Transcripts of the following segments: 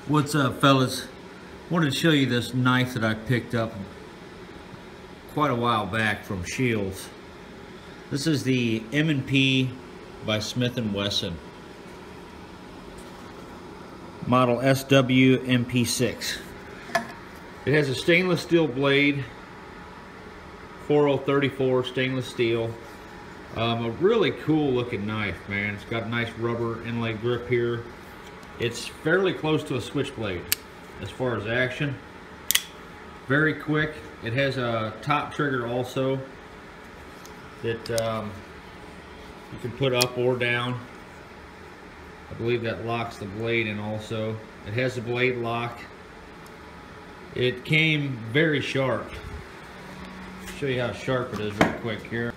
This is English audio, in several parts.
What's up, fellas? Wanted to show you this knife that I picked up quite a while back from Shields. This is the M&P by Smith&Wesson, model SW-MP6. It has a stainless steel blade, 4034 stainless steel. A really cool looking knife, man. It's got a nice rubber inlay grip here. It's fairly close to a switchblade as far as action. Very quick. It has a top trigger also that you can put up or down. I believe that locks the blade in also. It has a blade lock. It came very sharp. I'll show you how sharp it is real quick here.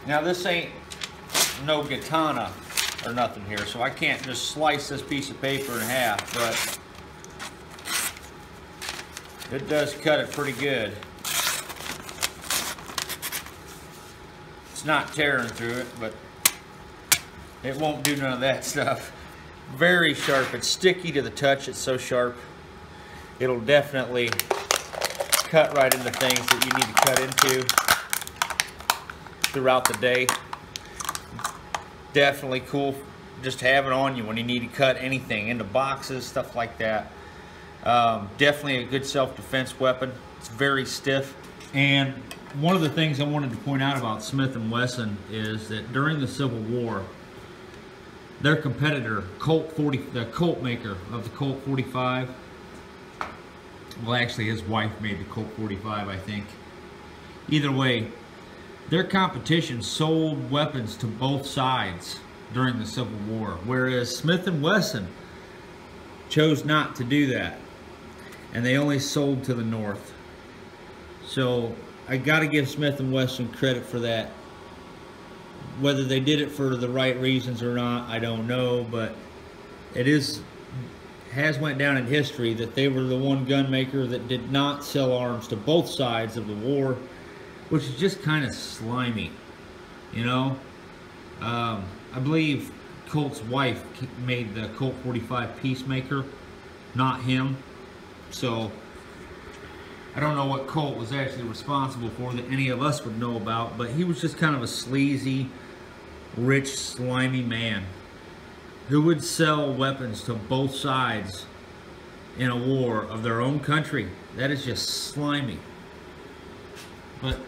Now this ain't no katana or nothing here, so I can't just slice this piece of paper in half, but it does cut it pretty good. It's not tearing through it, but it won't do none of that stuff. Very sharp. It's sticky to the touch. It's so sharp. It'll definitely cut right into things that you need to cut into throughout the day. Definitely cool just to have it on you when you need to cut anything into boxes, stuff like that. Definitely a good self-defense weapon. It's very stiff. And one of the things I wanted to point out about Smith&Wesson is that during the Civil War, their competitor, the Colt maker of the Colt 45, well, actually his wife made the Colt 45, I think. Either way, their competition sold weapons to both sides during the Civil War, whereas Smith&Wesson chose not to do that, and they only sold to the North. So I got to give Smith&Wesson credit for that. Whether they did it for the right reasons or not, I don't know, but it has went down in history that they were the one gun maker that did not sell arms to both sides of the war, which is just kind of slimy, you know. I believe Colt's wife made the Colt 45 Peacemaker, not him. So I don't know what Colt was actually responsible for that any of us would know about, but he was just kind of a sleazy, rich, slimy man who would sell weapons to both sides in a war of their own country. That is just slimy. But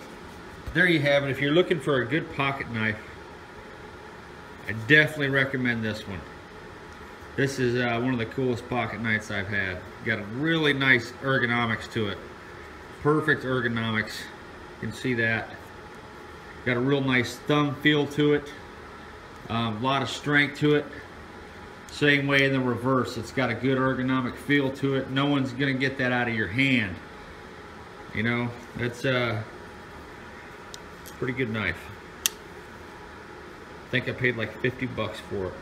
there you have it. If you're looking for a good pocket knife, I definitely recommend this one. This is one of the coolest pocket knives I've had. Got a really nice ergonomics to it. Perfect ergonomics. You can see that. Got a real nice thumb feel to it. A lot of strength to it. Same way in the reverse. It's got a good ergonomic feel to it. No one's gonna get that out of your hand. You know, that's pretty good knife. I think I paid like 50 bucks for it.